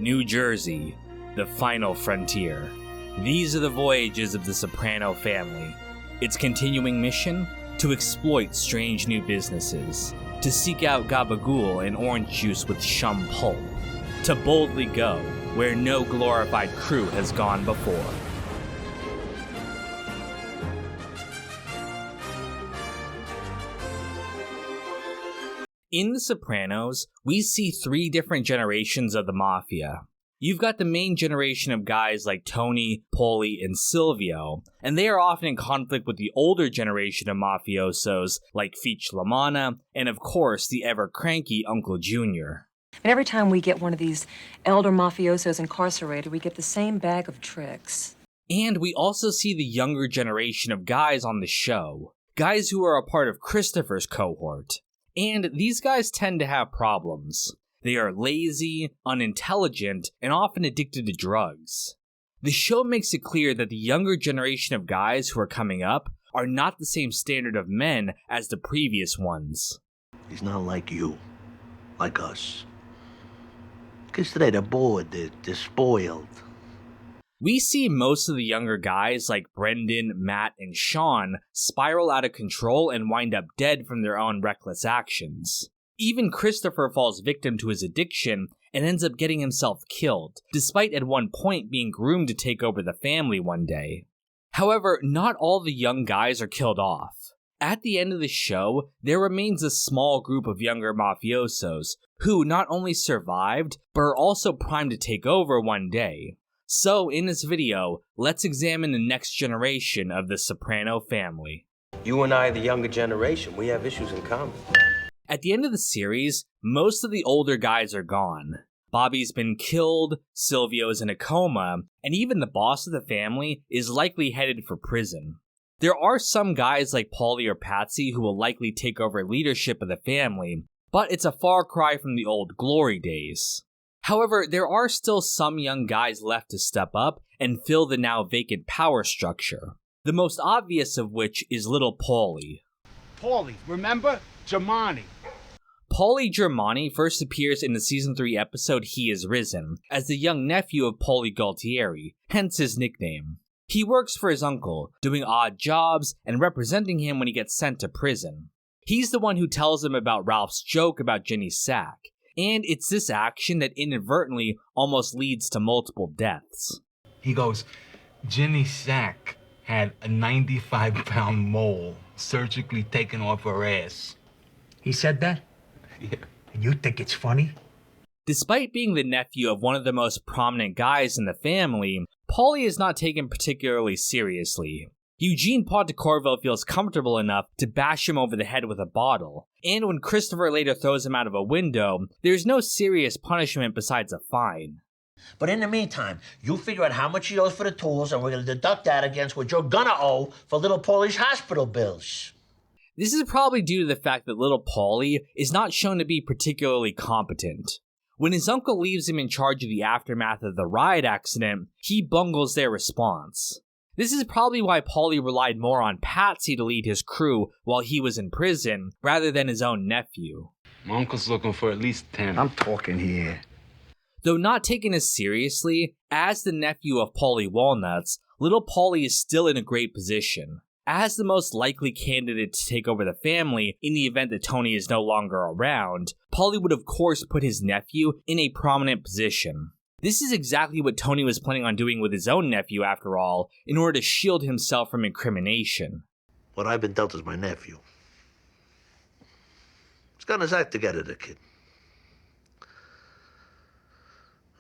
New Jersey, the final frontier. These are the voyages of the Soprano family. Its continuing mission? To exploit strange new businesses, to seek out gabagool and orange juice with shum pulp, to boldly go where no glorified crew has gone before. In The Sopranos, we see three different generations of the Mafia. You've got the main generation of guys like Tony, Paulie, and Silvio, and they are often in conflict with the older generation of mafiosos like Feech LaManna, and of course the ever-cranky Uncle Junior. And every time we get one of these elder mafiosos incarcerated, we get the same bag of tricks. And we also see the younger generation of guys on the show, guys who are a part of Christopher's cohort. And these guys tend to have problems. They are lazy, unintelligent, and often addicted to drugs. The show makes it clear that the younger generation of guys who are coming up are not the same standard of men as the previous ones. He's not like you, like us. Kids today, they're bored, they're spoiled. We see most of the younger guys like Brendan, Matt, and Sean spiral out of control and wind up dead from their own reckless actions. Even Christopher falls victim to his addiction and ends up getting himself killed, despite at one point being groomed to take over the family one day. However, not all the young guys are killed off. At the end of the show, there remains a small group of younger mafiosos who not only survived, but are also primed to take over one day. So, in this video, let's examine the next generation of the Soprano family. You and I, the younger generation, we have issues in common. At the end of the series, most of the older guys are gone. Bobby's been killed, Silvio's in a coma, and even the boss of the family is likely headed for prison. There are some guys like Paulie or Patsy who will likely take over leadership of the family, but it's a far cry from the old glory days. However, there are still some young guys left to step up and fill the now vacant power structure. The most obvious of which is little Paulie. Paulie, remember? Germani. Paulie Germani first appears in the Season 3 episode He Is Risen, as the young nephew of Paulie Gualtieri, hence his nickname. He works for his uncle, doing odd jobs and representing him when he gets sent to prison. He's the one who tells him about Ralph's joke about Ginny's sack, and it's this action that inadvertently almost leads to multiple deaths. He goes, Ginny's sack had a 95-pound mole surgically taken off her ass. He said that? Yeah. And you think it's funny? Despite being the nephew of one of the most prominent guys in the family, Paulie is not taken particularly seriously. Eugene Pontecorvo feels comfortable enough to bash him over the head with a bottle, and when Christopher later throws him out of a window, there's no serious punishment besides a fine. But in the meantime, you figure out how much he owes for the tools, and we're going to deduct that against what you're gonna owe for little Paulie's hospital bills. This is probably due to the fact that little Paulie is not shown to be particularly competent. When his uncle leaves him in charge of the aftermath of the ride accident, he bungles their response. This is probably why Paulie relied more on Patsy to lead his crew while he was in prison, rather than his own nephew. My uncle's looking for at least 10. I'm talking here. Though not taken as seriously, as the nephew of Paulie Walnuts, little Paulie is still in a great position. As the most likely candidate to take over the family in the event that Tony is no longer around, Paulie would of course put his nephew in a prominent position. This is exactly what Tony was planning on doing with his own nephew after all, in order to shield himself from incrimination. What I've been dealt is my nephew. He's gotten his act together, the kid.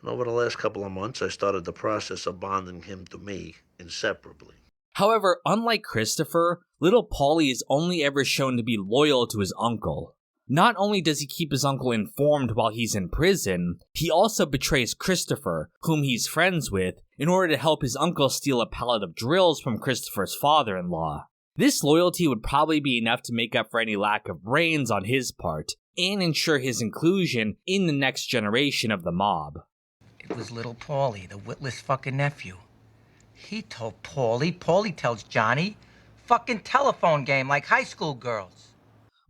And over the last couple of months, I started the process of bonding him to me inseparably. However, unlike Christopher, little Paulie is only ever shown to be loyal to his uncle. Not only does he keep his uncle informed while he's in prison, he also betrays Christopher, whom he's friends with, in order to help his uncle steal a pallet of drills from Christopher's father-in-law. This loyalty would probably be enough to make up for any lack of brains on his part, and ensure his inclusion in the next generation of the mob. It was little Paulie, the witless fucking nephew. He told Paulie, Paulie tells Johnny. Fucking telephone game like high school girls.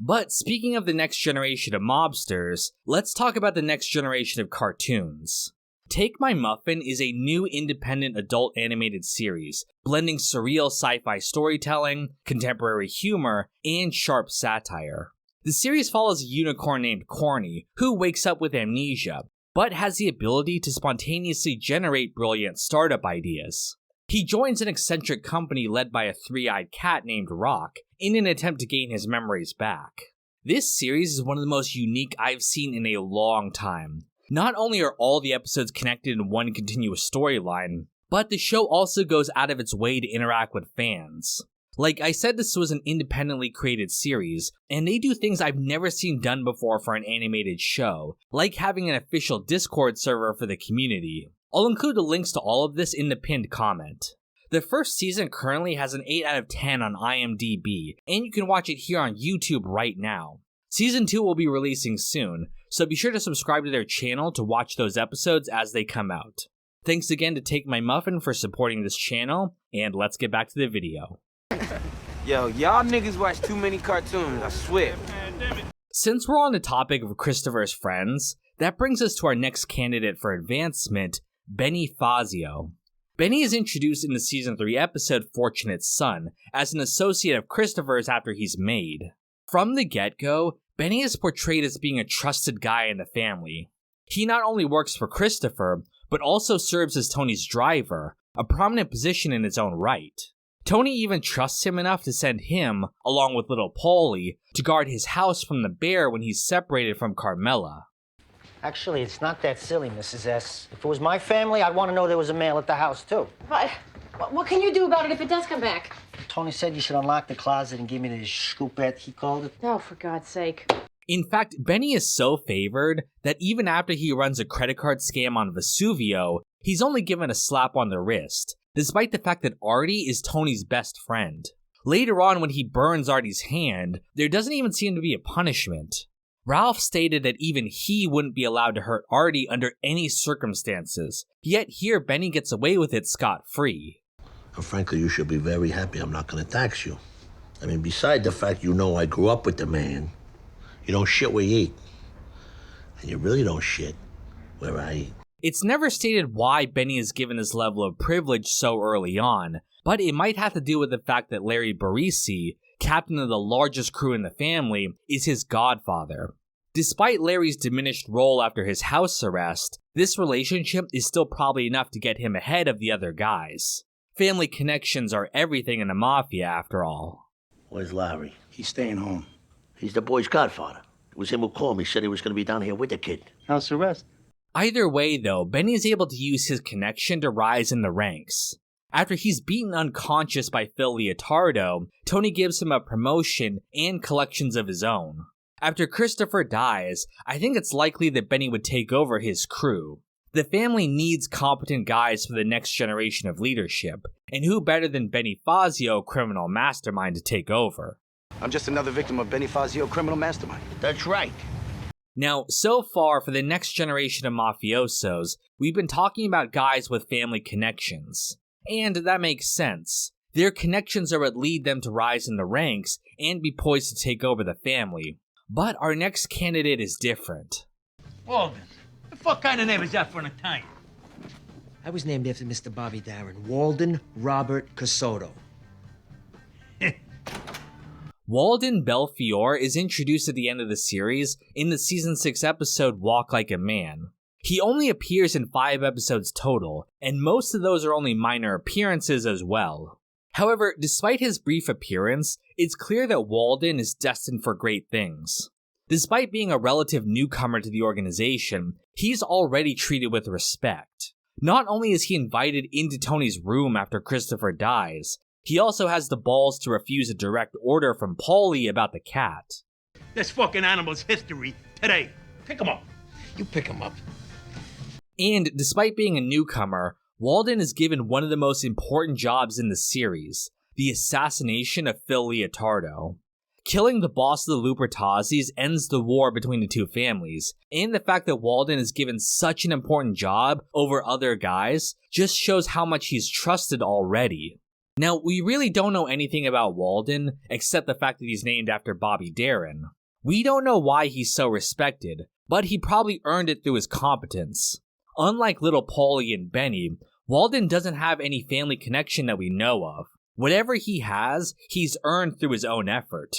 But speaking of the next generation of mobsters, let's talk about the next generation of cartoons. Take My Muffin is a new independent adult animated series, blending surreal sci-fi storytelling, contemporary humor, and sharp satire. The series follows a unicorn named Corny, who wakes up with amnesia, but has the ability to spontaneously generate brilliant startup ideas. He joins an eccentric company led by a three-eyed cat named Rock in an attempt to gain his memories back. This series is one of the most unique I've seen in a long time. Not only are all the episodes connected in one continuous storyline, but the show also goes out of its way to interact with fans. Like I said, this was an independently created series, and they do things I've never seen done before for an animated show, like having an official Discord server for the community. I'll include the links to all of this in the pinned comment. The first season currently has an 8 out of 10 on IMDb, and you can watch it here on YouTube right now. Season 2 will be releasing soon, so be sure to subscribe to their channel to watch those episodes as they come out. Thanks again to Take My Muffin for supporting this channel, and let's get back to the video. Yo, y'all niggas watch too many cartoons, I swear. Since we're on the topic of Christopher's friends, that brings us to our next candidate for advancement, Benny Fazio. Benny is introduced in the Season 3 episode Fortunate Son as an associate of Christopher's after he's made. From the get-go, Benny is portrayed as being a trusted guy in the family. He not only works for Christopher, but also serves as Tony's driver, a prominent position in its own right. Tony even trusts him enough to send him, along with little Paulie, to guard his house from the bear when he's separated from Carmela. Actually, it's not that silly, Mrs. S. If it was my family, I'd want to know there was a male at the house, too. But what can you do about it if it does come back? Tony said you should unlock the closet and give me the scoopette, he called it. Oh, for God's sake. In fact, Benny is so favored that even after he runs a credit card scam on Vesuvio, he's only given a slap on the wrist, despite the fact that Artie is Tony's best friend. Later on, when he burns Artie's hand, there doesn't even seem to be a punishment. Ralph stated that even he wouldn't be allowed to hurt Artie under any circumstances, yet here Benny gets away with it scot-free. And frankly, you should be very happy I'm not going to tax you. I mean, beside the fact you know I grew up with the man, you don't shit where you eat. And you really don't shit where I eat. It's never stated why Benny is given this level of privilege so early on, but it might have to do with the fact that Larry Barisi, captain of the largest crew in the family, is his godfather. Despite Larry's diminished role after his house arrest, this relationship is still probably enough to get him ahead of the other guys. Family connections are everything in the Mafia, after all. Where's Larry? He's staying home. He's the boy's godfather. It was him who called me, said he was going to be down here with the kid. House arrest. Either way, though, Benny is able to use his connection to rise in the ranks. After he's beaten unconscious by Phil Leotardo, Tony gives him a promotion and collections of his own. After Christopher dies, I think it's likely that Benny would take over his crew. The family needs competent guys for the next generation of leadership, and who better than Benny Fazio, criminal mastermind, to take over? I'm just another victim of Benny Fazio, criminal mastermind. That's right. Now, so far for the next generation of mafiosos, we've been talking about guys with family connections. And that makes sense. Their connections are what lead them to rise in the ranks and be poised to take over the family. But our next candidate is different. Walden, what the fuck kind of name is that for an Italian? I was named after Mr. Bobby Darin, Walden Robert Casotto. Walden Belfiore is introduced at the end of the series in the Season 6 episode Walk Like a Man. He only appears in 5 episodes total, and most of those are only minor appearances as well. However, despite his brief appearance, it's clear that Walden is destined for great things. Despite being a relative newcomer to the organization, he's already treated with respect. Not only is he invited into Tony's room after Christopher dies, he also has the balls to refuse a direct order from Paulie about the cat. This fucking animal's history today. Pick him up. You pick him up. And despite being a newcomer, Walden is given one of the most important jobs in the series, the assassination of Phil Leotardo. Killing the boss of the Lupertazis ends the war between the two families, and the fact that Walden is given such an important job over other guys just shows how much he's trusted already. Now, we really don't know anything about Walden, except the fact that he's named after Bobby Darin. We don't know why he's so respected, but he probably earned it through his competence. Unlike little Paulie and Benny, Walden doesn't have any family connection that we know of. Whatever he has, he's earned through his own effort.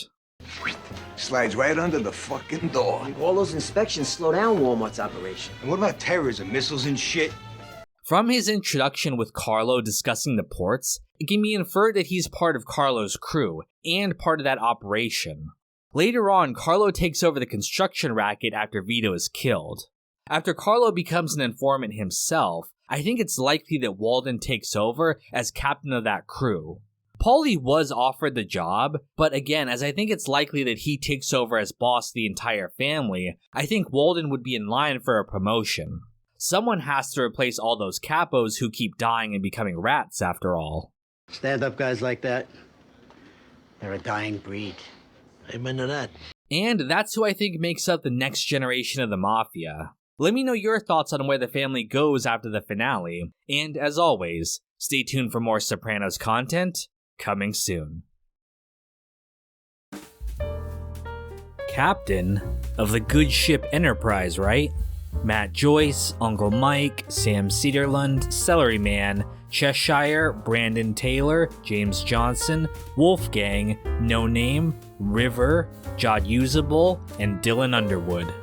Slides right under the fucking door. All those inspections slow down Walmart's operation. And what about terrorism, missiles and shit? From his introduction with Carlo discussing the ports, it can be inferred that he's part of Carlo's crew, and part of that operation. Later on, Carlo takes over the construction racket after Vito is killed. After Carlo becomes an informant himself, I think it's likely that Walden takes over as captain of that crew. Paulie was offered the job, but again, as I think it's likely that he takes over as boss of the entire family, I think Walden would be in line for a promotion. Someone has to replace all those capos who keep dying and becoming rats after all. Stand-up guys like that, they're a dying breed. Amen to that. And that's who I think makes up the next generation of the Mafia. Let me know your thoughts on where the family goes after the finale, and as always, stay tuned for more Sopranos content, coming soon. Captain of the good ship Enterprise, right? Matt Joyce, Uncle Mike, Sam Cedarlund, Celery Man, Cheshire, Brandon Taylor, James Johnson, Wolfgang, No Name, River, Jod Usable, and Dylan Underwood.